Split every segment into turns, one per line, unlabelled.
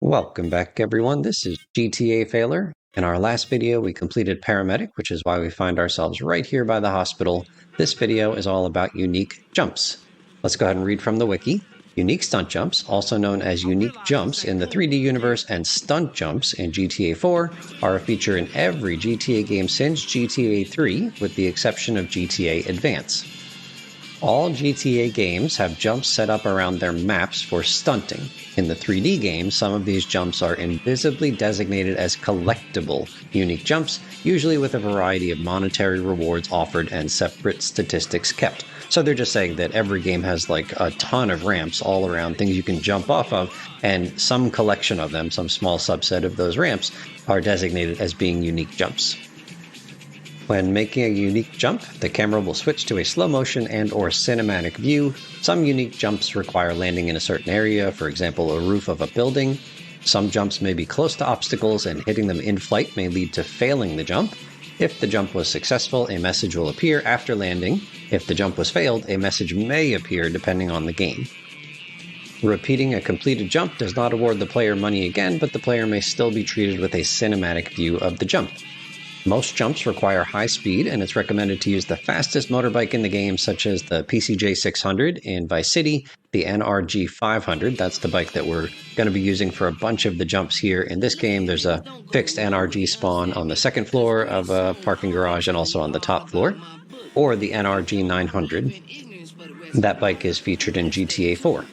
Welcome back, everyone. This is GTA Failer. In our last video, we completed Paramedic, which is why we find ourselves right here by the hospital. This video is all about unique jumps. Let's go ahead and read from the wiki. Unique stunt jumps, also known as unique jumps in the 3D universe and stunt jumps in GTA 4, are a feature in every GTA game since GTA 3, with the exception of GTA Advance. All GTA games have jumps set up around their maps for stunting. In the 3D games, some of these jumps are invisibly designated as collectible, unique jumps, usually with a variety of monetary rewards offered and separate statistics kept. So they're just saying that every game has like a ton of ramps all around, things you can jump off of, and some collection of them, some small subset of those ramps, are designated as being unique jumps. When making a unique jump, the camera will switch to a slow motion and or cinematic view. Some unique jumps require landing in a certain area, for example, a roof of a building. Some jumps may be close to obstacles, and hitting them in flight may lead to failing the jump. If the jump was successful, a message will appear after landing. If the jump was failed, a message may appear depending on the game. Repeating a completed jump does not award the player money again, but the player may still be treated with a cinematic view of the jump. Most jumps require high speed, and it's recommended to use the fastest motorbike in the game, such as the PCJ 600 in Vice City, the NRG 500. That's the bike that we're going to be using for a bunch of the jumps here in this game. There's a fixed NRG spawn on the second floor of a parking garage and also on the top floor, or the NRG 900. That bike is featured in GTA 4.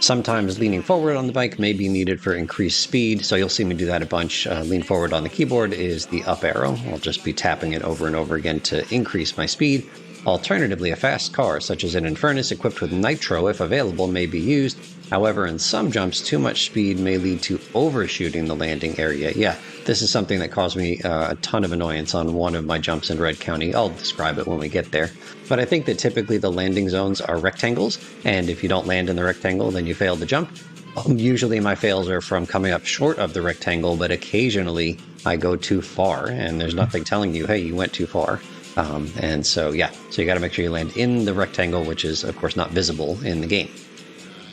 Sometimes leaning forward on the bike may be needed for increased speed, so you'll see me do that a bunch. Lean forward on the keyboard is the up arrow. I'll just be tapping it over and over again to increase my speed. Alternatively, a fast car, such as an Infernus equipped with nitro if available, may be used. However, in some jumps, too much speed may lead to overshooting the landing area. Yeah, this is something that caused me a ton of annoyance on one of my jumps in Red County. I'll describe it when we get there. But I think that typically the landing zones are rectangles, and if you don't land in the rectangle, then you fail the jump. Usually my fails are from coming up short of the rectangle, but occasionally I go too far, and there's nothing telling you, hey, you went too far. So you got to make sure you land in the rectangle, which is, of course, not visible in the game.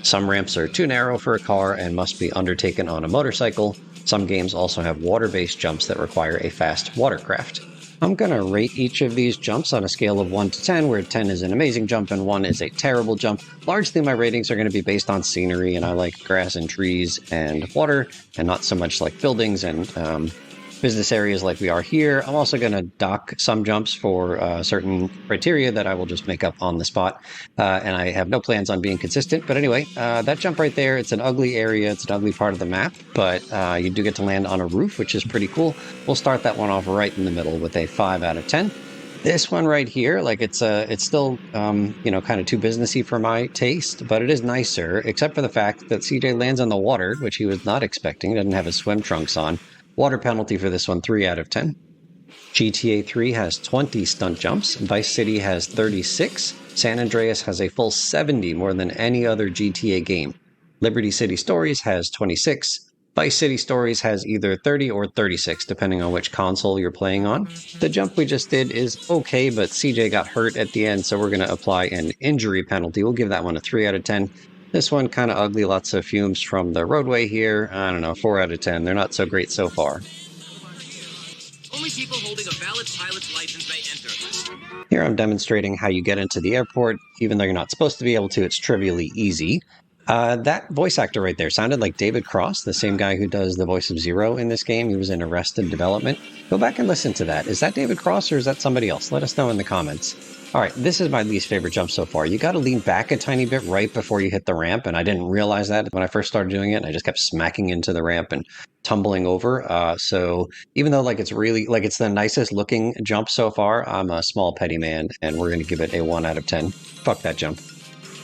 Some ramps are too narrow for a car and must be undertaken on a motorcycle. Some games also have water-based jumps that require a fast watercraft. I'm going to rate each of these jumps on a scale of 1 to 10, where 10 is an amazing jump and 1 is a terrible jump. Largely, my ratings are going to be based on scenery, and I like grass and trees and water, and not so much like buildings and business areas like we are here. I'm also going to dock some jumps for certain criteria that I will just make up on the spot, and I have no plans on being consistent. But anyway, that jump right there, it's an ugly area, it's an ugly part of the map, but you do get to land on a roof, which is pretty cool. We'll start that one off right in the middle with a 5 out of 10. This one right here, like it's still, kind of too businessy for my taste, but it is nicer, except for the fact that CJ lands on the water, which he was not expecting. He doesn't have his swim trunks on. Water penalty for this one, 3 out of 10. GTA 3 has 20 stunt jumps. Vice City has 36. San Andreas has a full 70, more than any other GTA game. Liberty City Stories has 26. Vice City Stories has either 30 or 36, depending on which console you're playing on. The jump we just did is okay, but CJ got hurt at the end, so we're going to apply an injury penalty. We'll give that one a 3 out of 10. This one kind of ugly, lots of fumes from the roadway here. I don't know, 4 out of 10. They're not so great so far.
Only people holding a valid pilot's license may enter.
Here I'm demonstrating how you get into the airport. Even though you're not supposed to be able to, it's trivially easy. That voice actor right there sounded like David Cross, the same guy who does the voice of Zero in this game. He was in Arrested Development. Go back and listen to that. Is that David Cross or is that somebody else? Let us know in the comments. All right, this is my least favorite jump so far. You got to lean back a tiny bit right before you hit the ramp, and I didn't realize that when I first started doing it, and I just kept smacking into the ramp and tumbling over. So even though it's the nicest looking jump so far, I'm a small petty man, and we're going to give it a 1 out of 10. Fuck that jump.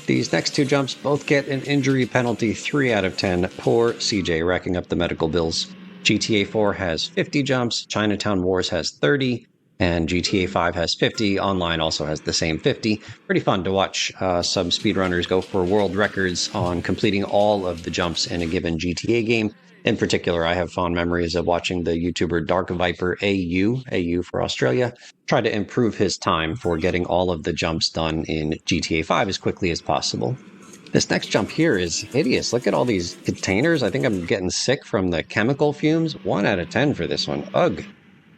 These next two jumps both get an injury penalty, 3 out of 10. Poor CJ racking up the medical bills. GTA 4 has 50 jumps, Chinatown Wars has 30, and GTA 5 has 50. Online also has the same 50. Pretty fun to watch some speedrunners go for world records on completing all of the jumps in a given GTA game. In particular, I have fond memories of watching the YouTuber Dark Viper AU for Australia, try to improve his time for getting all of the jumps done in GTA 5 as quickly as possible. This next jump here is hideous. Look at all these containers. I think I'm getting sick from the chemical fumes. 1 out of 10 for this one. Ugh.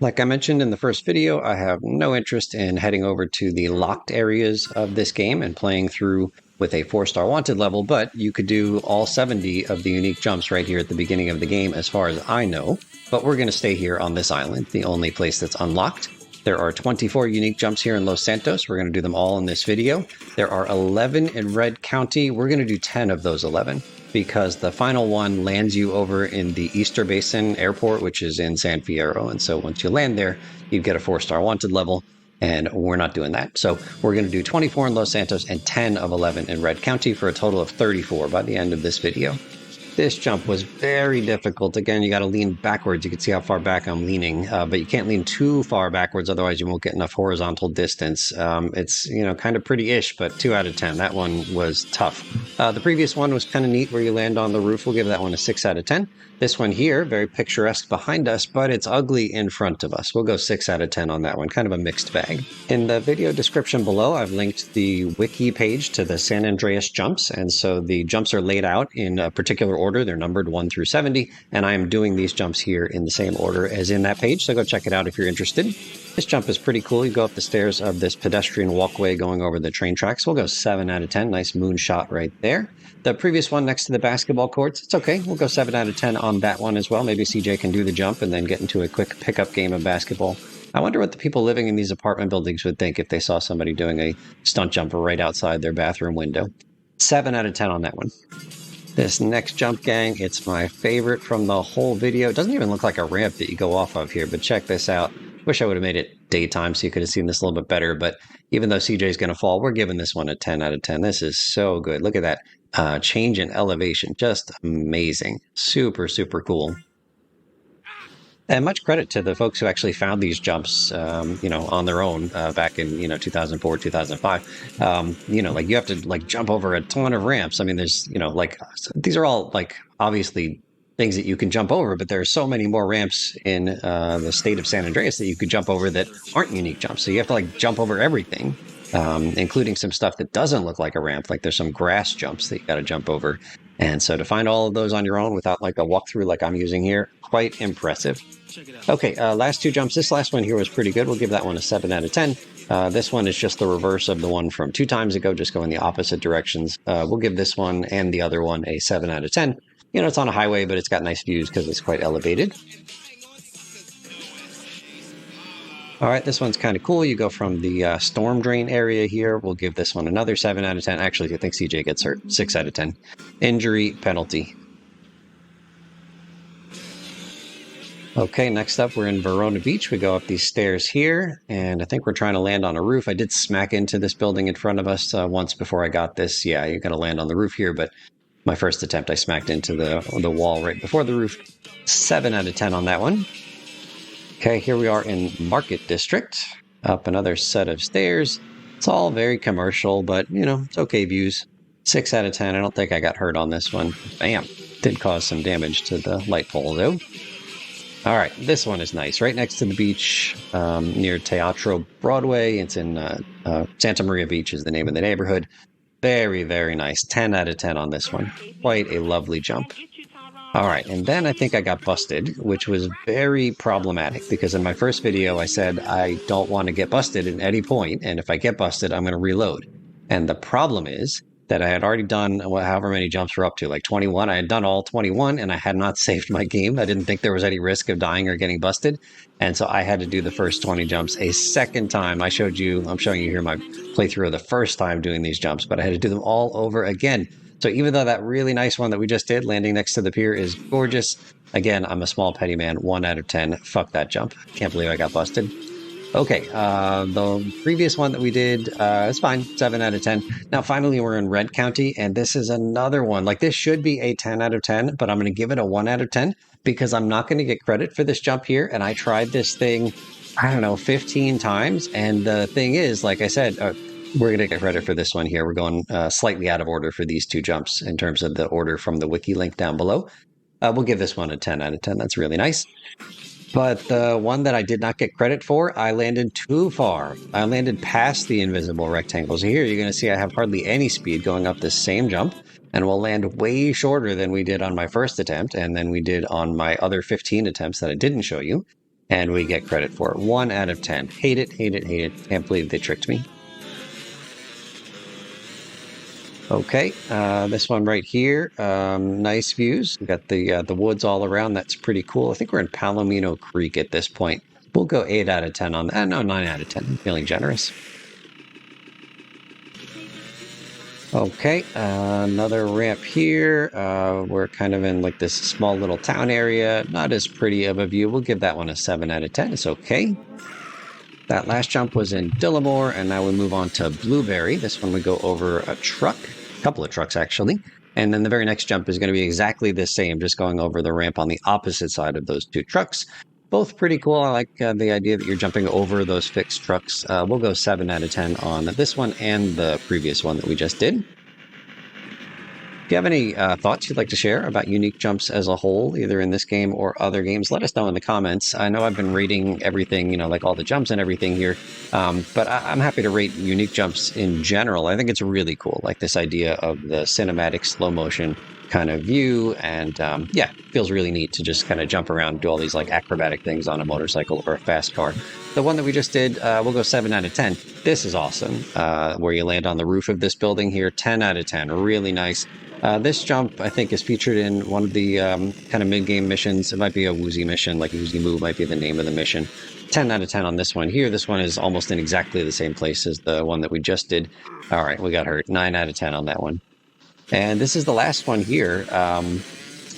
Like I mentioned in the first video, I have no interest in heading over to the locked areas of this game and playing through with a 4-star wanted level, but you could do all 70 of the unique jumps right here at the beginning of the game as far as I know. But we're going to stay here on this island, the only place that's unlocked. There are 24 unique jumps here in Los Santos. We're going to do them all in this video. There are 11 in Red County. We're going to do 10 of those 11 because the final one lands you over in the Easter Basin Airport, which is in San Fierro. And so once you land there, you get a 4-star wanted level, and we're not doing that. So we're going to do 24 in Los Santos and 10 of 11 in Red County for a total of 34 by the end of this video. This jump was very difficult. Again, you got to lean backwards. You can see how far back I'm leaning, but you can't lean too far backwards, otherwise you won't get enough horizontal distance. It's, you know, kind of pretty-ish, but 2 out of 10. That one was tough. The previous one was kind of neat where you land on the roof. We'll give that one a 6 out of 10. This one here, very picturesque behind us, but it's ugly in front of us. We'll go 6 out of 10 on that one. Kind of a mixed bag. In the video description below, I've linked the wiki page to the San Andreas jumps, and so the jumps are laid out in a particular order. They're numbered 1 through 70, and I am doing these jumps here in the same order as in that page, so go check it out if you're interested. This jump is pretty cool. You go up the stairs of this pedestrian walkway going over the train tracks. We'll go 7 out of 10. Nice moonshot right there. The previous one next to the basketball courts, it's okay. We'll go 7 out of 10 on that one as well. Maybe CJ can do the jump and then get into a quick pickup game of basketball. I wonder what the people living in these apartment buildings would think if they saw somebody doing a stunt jump right outside their bathroom window. 7 out of 10 on that one. This next jump, gang, it's my favorite from the whole video. It doesn't even look like a ramp that you go off of here, but check this out. Wish I would have made it daytime so you could have seen this a little bit better, but even though CJ's going to fall, we're giving this one a 10 out of 10. This is so good. Look at that change in elevation. Just amazing. Super, super cool. And much credit to the folks who actually found these jumps, on their own back in, 2004, 2005. Like you have to like jump over a ton of ramps. I mean, there's, these are all like obviously things that you can jump over, but there are so many more ramps in the state of San Andreas that you could jump over that aren't unique jumps. So you have to like jump over everything, including some stuff that doesn't look like a ramp. Like there's some grass jumps that you got to jump over. And so to find all of those on your own without like a walkthrough like I'm using here, quite impressive. Okay, last 2 jumps. This last one here was pretty good. We'll give that one a 7 out of 10. This one is just the reverse of the one from 2 times ago, just going the opposite directions. We'll give this one and the other one a 7 out of 10. It's on a highway, but it's got nice views because it's quite elevated. All right, this one's kind of cool. You go from the storm drain area here. We'll give this one another 7 out of 10. Actually, I think CJ gets hurt. 6 out of 10. Injury penalty. Okay, next up, we're in Verona Beach. We go up these stairs here, and I think we're trying to land on a roof. I did smack into this building in front of us once before I got this. Yeah, you're going to land on the roof here, but my first attempt, I smacked into the wall right before the roof. 7 out of 10 on that one. Okay, here we are in Market District. Up another set of stairs. It's all very commercial, but, it's okay views. 6 out of 10. I don't think I got hurt on this one. Bam. Did cause some damage to the light pole, though. All right, this one is nice. Right next to the beach near Teatro Broadway. It's in Santa Maria Beach is the name of the neighborhood. Very, very nice. 10 out of 10 on this one. Quite a lovely jump. All right, and then I think I got busted, which was very problematic because in my first video I said I don't want to get busted at any point, and if I get busted, I'm going to reload. And the problem is that I had already done however many jumps we're up to, like 21. I had done all 21, and I had not saved my game. I didn't think there was any risk of dying or getting busted, and so I had to do the first 20 jumps a second time. I'm showing you here my playthrough of the first time doing these jumps, but I had to do them all over again. So even though that really nice one that we just did, landing next to the pier, is gorgeous, again, I'm a small petty man, 1 out of 10. Fuck that jump. Can't believe I got busted. Okay, the previous one that we did, it's fine, 7 out of 10. Now, finally, we're in Red County, and this is another one. Like, this should be a 10 out of 10, but I'm going to give it a 1 out of 10 because I'm not going to get credit for this jump here, and I tried this thing, 15 times, and the thing is, like I said, we're going to get credit for this one here. We're going slightly out of order for these 2 jumps in terms of the order from the wiki link down below. We'll give this one a 10 out of 10. That's really nice. But the one that I did not get credit for, I landed too far. I landed past the invisible rectangles. Here you're going to see I have hardly any speed going up this same jump, and we'll land way shorter than we did on my first attempt, and then we did on my other 15 attempts that I didn't show you, and we get credit for it. 1 out of 10. Hate it, hate it, hate it. Can't believe they tricked me. Okay, this one right here, nice views. We got the woods all around. That's pretty cool. I think we're in Palomino Creek at this point. We'll go 8 out of 10 on that. No, 9 out of 10. I'm feeling generous. Okay, another ramp here. We're kind of in like this small little town area. Not as pretty of a view. We'll give that one a 7 out of 10. It's okay. That last jump was in Dillamore, and now we move on to Blueberry. This one we go over a truck, a couple of trucks actually. And then the very next jump is going to be exactly the same, just going over the ramp on the opposite side of those two trucks. Both pretty cool. I like the idea that you're jumping over those fixed trucks. We'll go 7 out of 10 on this one and the previous one that we just did. If you have any thoughts you'd like to share about unique jumps as a whole, either in this game or other games, let us know in the comments. I know I've been rating everything, like all the jumps and everything here, but I'm happy to rate unique jumps in general. I think it's really cool, like this idea of the cinematic slow motion kind of view, and yeah, it feels really neat to just kind of jump around and do all these like acrobatic things on a motorcycle or a fast car. The one that we just did, we'll go 7 out of 10. This is awesome, where you land on the roof of this building here. 10 out of 10, really nice. This jump, I think, is featured in one of the kind of mid-game missions. It might be a Woozy mission, like Woozy Move might be the name of the mission. 10 out of 10 on this one here. This one is almost in exactly the same place as the one that we just did. All right, we got hurt. 9 out of 10 on that one. And this is the last one here. I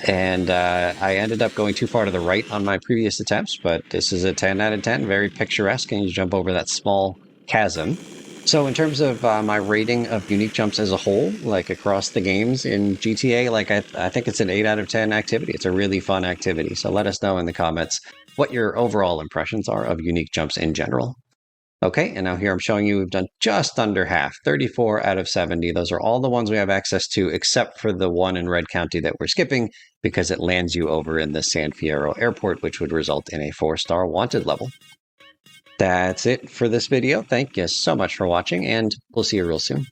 ended up going too far to the right on my previous attempts, but this is a 10 out of 10. Very picturesque, and you jump over that small chasm. So in terms of my rating of unique jumps as a whole, like across the games in GTA, like I think it's an 8 out of 10 activity. It's a really fun activity. So let us know in the comments what your overall impressions are of unique jumps in general. Okay, and now here I'm showing you we've done just under half, 34 out of 70. Those are all the ones we have access to, except for the one in Red County that we're skipping because it lands you over in the San Fierro Airport, which would result in a 4-star wanted level. That's it for this video. Thank you so much for watching, and we'll see you real soon.